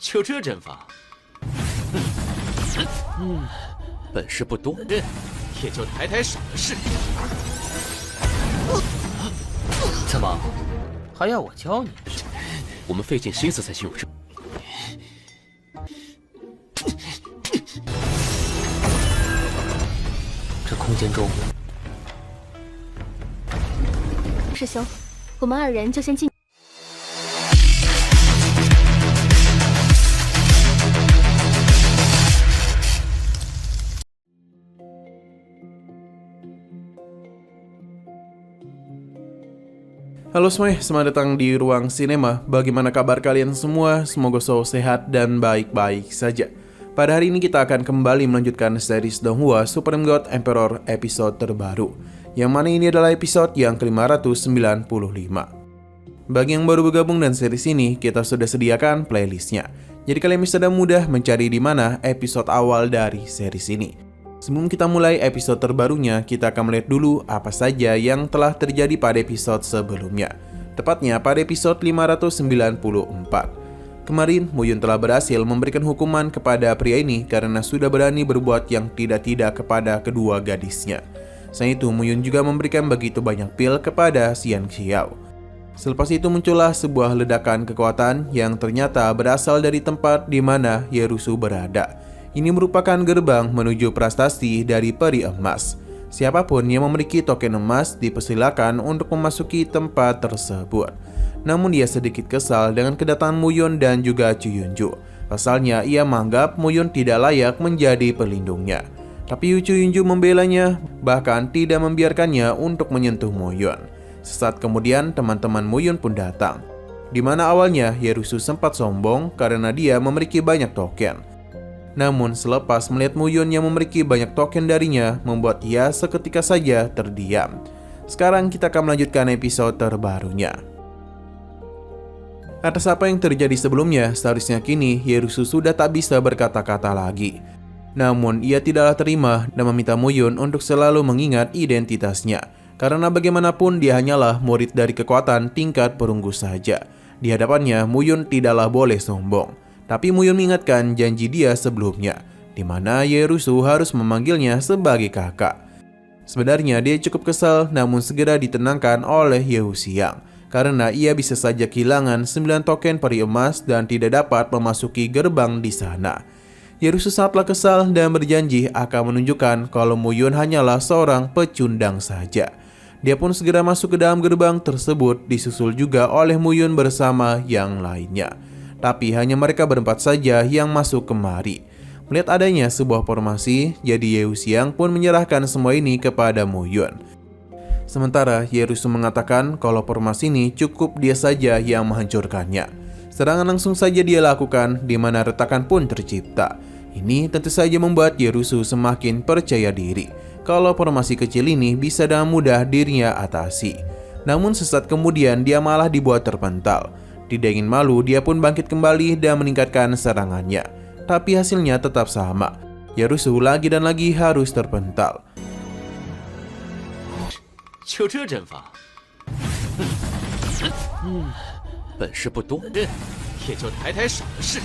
就这阵法，本事不多，也就抬抬手的事。怎么还要我教你？我们费尽心思才进入这。这空间中，师兄，我们二人就先进。Halo semuanya, selamat datang di Ruang Sinema. Bagaimana kabar kalian semua? Semoga selalu sehat dan baik-baik saja. Pada hari ini kita akan kembali melanjutkan series Donghua Supreme God Emperor episode terbaru, yang mana ini adalah episode yang ke-595. Bagi yang baru bergabung dan series ini, kita sudah sediakan playlistnya. Jadi kalian bisa mudah mencari di mana episode awal dari series ini. Sebelum kita mulai episode terbarunya, kita akan melihat dulu apa saja yang telah terjadi pada episode sebelumnya. Tepatnya pada episode 594. Kemarin, Muyun telah berhasil memberikan hukuman kepada pria ini karena sudah berani berbuat yang tidak-tidak kepada kedua gadisnya. Selain itu, Muyun juga memberikan begitu banyak pil kepada Xian Xiao. Selepas itu muncullah sebuah ledakan kekuatan yang ternyata berasal dari tempat di mana Yerusu berada. Ini merupakan gerbang menuju prestasi dari peri emas. Siapapun yang memiliki token emas dipersilakan untuk memasuki tempat tersebut. Namun ia sedikit kesal dengan kedatangan Muyun dan juga Chu Yunju. Pasalnya ia menganggap Muyun tidak layak menjadi pelindungnya. Tapi Chu Yunju membelanya, bahkan tidak membiarkannya untuk menyentuh Muyun. Sesaat kemudian teman-teman Muyun pun datang. Di mana awalnya Yerusu sempat sombong karena dia memiliki banyak token. Namun selepas melihat Muyun yang memiliki banyak token darinya, membuat ia seketika saja terdiam. Sekarang kita akan melanjutkan episode terbarunya. Atas apa yang terjadi sebelumnya, seharusnya kini Yerusu sudah tak bisa berkata-kata lagi. Namun ia tidaklah terima dan meminta Muyun untuk selalu mengingat identitasnya. Karena bagaimanapun dia hanyalah murid dari kekuatan tingkat perunggu saja. Di hadapannya Muyun tidaklah boleh sombong. Tapi Muyun mengingatkan janji dia sebelumnya, di mana Yerusu harus memanggilnya sebagai kakak. Sebenarnya dia cukup kesal, namun segera ditenangkan oleh Yehusiang, karena ia bisa saja kehilangan 9 token peri emas dan tidak dapat memasuki gerbang di sana. Yerusu sangatlah kesal dan berjanji akan menunjukkan kalau Muyun hanyalah seorang pecundang saja. Dia pun segera masuk ke dalam gerbang tersebut, disusul juga oleh Muyun bersama yang lainnya. Tapi hanya mereka berempat saja yang masuk kemari. Melihat adanya sebuah formasi, jadi Yehusiang pun menyerahkan semua ini kepada Muyun. Sementara Yerusu mengatakan kalau formasi ini cukup dia saja yang menghancurkannya. Serangan langsung saja dia lakukan, di mana retakan pun tercipta. Ini tentu saja membuat Yerusu semakin percaya diri kalau formasi kecil ini bisa dengan mudah dirinya atasi. Namun sesaat kemudian dia malah dibuat terpental. Tidak ingin malu, dia pun bangkit kembali dan meningkatkan serangannya. Tapi hasilnya tetap sama. Yerusu lagi dan lagi harus terpental. 就这阵法，本事不多，也就抬抬手的事。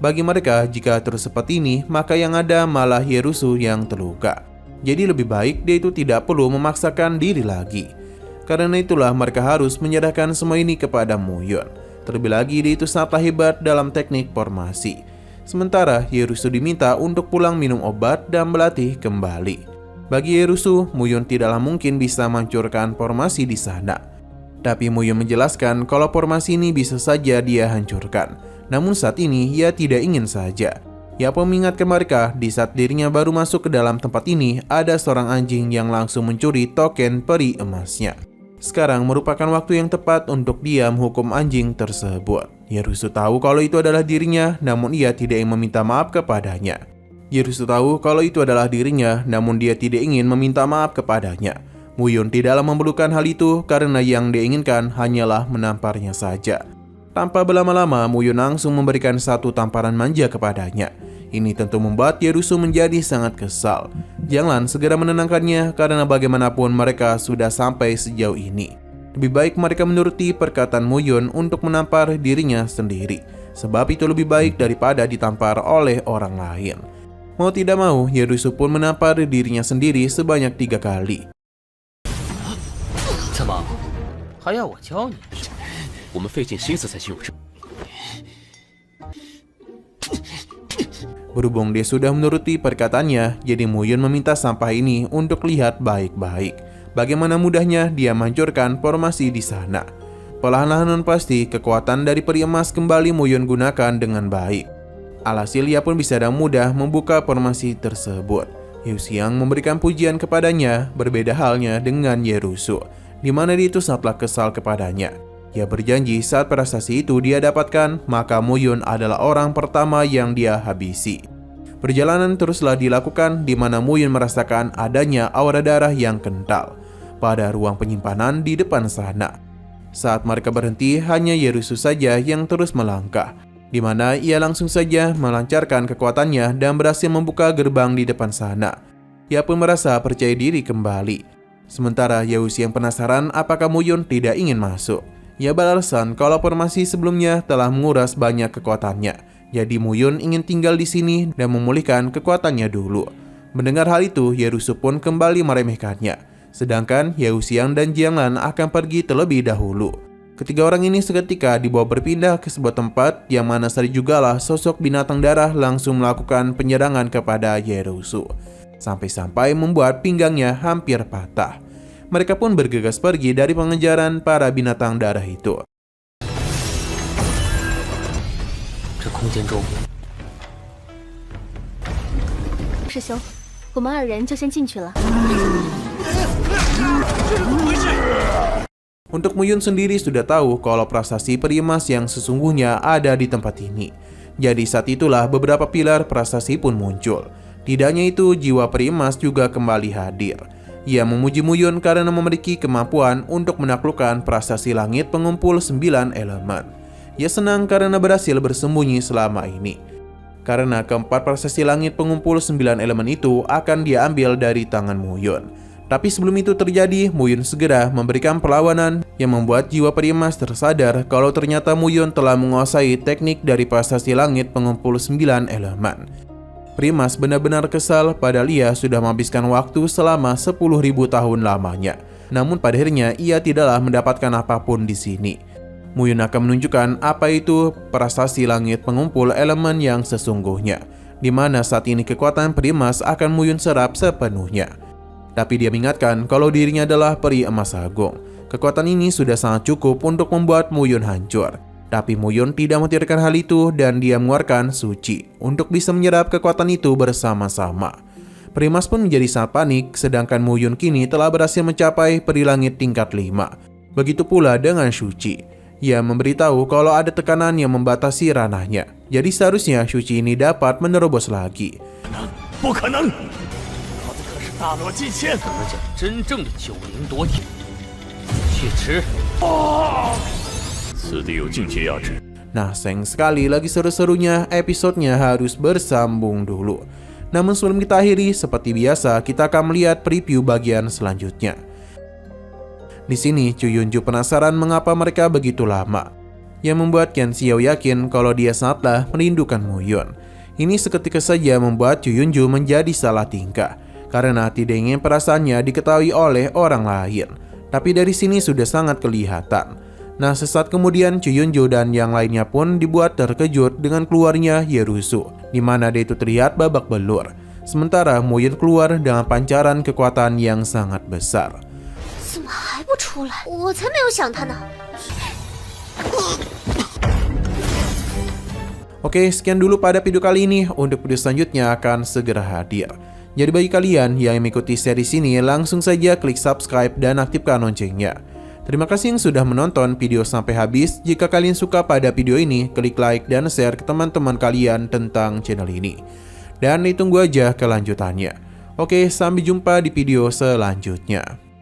Bagi mereka, jika terus seperti ini, maka yang ada malah Yerusu yang terluka. Jadi lebih baik dia itu tidak perlu memaksakan diri lagi. Karena itulah mereka harus menyerahkan semua ini kepada Muyun. Terlebih lagi dia itu sangatlah hebat dalam teknik formasi. Sementara Yerusu diminta untuk pulang minum obat dan berlatih kembali. Bagi Yerusu, Muyun tidaklah mungkin bisa menghancurkan formasi di sana. Tapi Muyun menjelaskan kalau formasi ini bisa saja dia hancurkan. Namun saat ini ia tidak ingin saja. Ia pun mengingatkan mereka di saat dirinya baru masuk ke dalam tempat ini, ada seorang anjing yang langsung mencuri token peri emasnya. Sekarang merupakan waktu yang tepat untuk dia menghukum anjing tersebut. Yerusu tahu kalau itu adalah dirinya, namun ia tidak ingin meminta maaf kepadanya. Yerusu tahu kalau itu adalah dirinya, namun dia tidak ingin meminta maaf kepadanya. Muyun tidaklah memerlukan hal itu karena yang dia inginkan hanyalah menamparnya saja. Tanpa berlama-lama, Muyun langsung memberikan satu tamparan manja kepadanya. Ini tentu membuat Yerusu menjadi sangat kesal. Jangan segera menenangkannya karena bagaimanapun mereka sudah sampai sejauh ini. Lebih baik mereka menuruti perkataan Muyun untuk menampar dirinya sendiri, sebab itu lebih baik daripada ditampar oleh orang lain. Mau tidak mau, Yerusu pun menampar dirinya sendiri sebanyak 3 kali. 怎么还要我教你？ 我们费尽心思才进入这。 Berhubung dia sudah menuruti perkataannya, jadi Muyun meminta sampah ini untuk lihat baik-baik bagaimana mudahnya dia menghancurkan formasi di sana. Perlahan-lahan pasti kekuatan dari peri emas kembali Muyun gunakan dengan baik. Alhasil ia pun bisa dengan mudah membuka formasi tersebut. Yuxiang memberikan pujian kepadanya, berbeda halnya dengan Yerusu, di mana dia itu sangatlah kesal kepadanya. Ia berjanji saat prestasi itu dia dapatkan, maka Muyun adalah orang pertama yang dia habisi. Perjalanan teruslah dilakukan di mana Muyun merasakan adanya aura darah yang kental pada ruang penyimpanan di depan sana. Saat mereka berhenti, hanya Yerusu saja yang terus melangkah, di mana ia langsung saja melancarkan kekuatannya dan berhasil membuka gerbang di depan sana. Ia pun merasa percaya diri kembali. Sementara Yerusu yang penasaran apakah Muyun tidak ingin masuk. Ia beralasan kalau formasi sebelumnya telah menguras banyak kekuatannya, jadi Muyun ingin tinggal di sini dan memulihkan kekuatannya dulu. Mendengar hal itu, Yerusu pun kembali meremehkannya, sedangkan Yeruxiang dan Jianglan akan pergi terlebih dahulu. Ketiga orang ini seketika dibawa berpindah ke sebuah tempat yang mana saja jugalah sosok binatang darah langsung melakukan penyerangan kepada Yerusu, sampai-sampai membuat pinggangnya hampir patah. Mereka pun bergegas pergi dari pengejaran para binatang darah itu. 这空间中，师兄，我们2人就先进去了。 Untuk Muyun sendiri sudah tahu kalau prasasti peri emas yang sesungguhnya ada di tempat ini. Jadi saat itulah beberapa pilar prasasti pun muncul. Tidak hanya itu, jiwa peri emas juga kembali hadir. Ia memuji Muyun karena memiliki kemampuan untuk menaklukkan prasasti langit pengumpul 9 elemen. Ia senang karena berhasil bersembunyi selama ini. Karena keempat prasasti langit pengumpul 9 elemen itu akan dia ambil dari tangan Muyun. Tapi sebelum itu terjadi, Muyun segera memberikan perlawanan yang membuat jiwa peri emas tersadar kalau ternyata Muyun telah menguasai teknik dari prasasti langit pengumpul 9 elemen. Peri emas benar-benar kesal padahal ia sudah menghabiskan waktu selama 10.000 tahun lamanya. Namun pada akhirnya ia tidaklah mendapatkan apapun di sini. Muyun akan menunjukkan apa itu prasasti langit pengumpul elemen yang sesungguhnya, di mana saat ini kekuatan peri emas akan Muyun serap sepenuhnya. Tapi dia mengingatkan kalau dirinya adalah peri emas agung. Kekuatan ini sudah sangat cukup untuk membuat Muyun hancur. Tapi Muyun tidak memikirkan hal itu dan dia mengeluarkan suci untuk bisa menyerap kekuatan itu bersama-sama. Peri emas pun menjadi sangat panik, sedangkan Muyun kini telah berhasil mencapai peri langit tingkat 5. Begitu pula dengan Shuchi. Ia memberitahu kalau ada tekanan yang membatasi ranahnya, jadi seharusnya Shuchi ini dapat menerobos lagi. 不可能！老子可是大罗金仙，怎么讲真正的90夺天？血池。 此地有境界压制。 Nah, sayang sekali lagi seru-serunya episodenya harus bersambung dulu. Namun sebelum kita akhiri, seperti biasa kita akan melihat preview bagian selanjutnya. Di sini, Chu Yunju penasaran mengapa mereka begitu lama, yang membuat Qian Xiao yakin kalau dia sangatlah merindukan Muyun. Ini seketika saja membuat Chu Yunju menjadi salah tingkah, karena tidak ingin perasaannya diketahui oleh orang lain. Tapi dari sini sudah sangat kelihatan. Nah, sesaat kemudian Chu Yunju dan yang lainnya pun dibuat terkejut dengan keluarnya Yerusu, di mana dia itu terlihat babak belur. Sementara Muyun keluar dengan pancaran kekuatan yang sangat besar. 怎么还不出来？我才没有想他呢。 Oke, sekian dulu pada video kali ini. Untuk video selanjutnya akan segera hadir. Jadi bagi kalian yang mengikuti series ini, langsung saja klik subscribe dan aktifkan loncengnya. Terima kasih yang sudah menonton video sampai habis. Jika kalian suka pada video ini, klik like dan share ke teman-teman kalian tentang channel ini. Dan ditunggu aja kelanjutannya. Oke, sampai jumpa di video selanjutnya.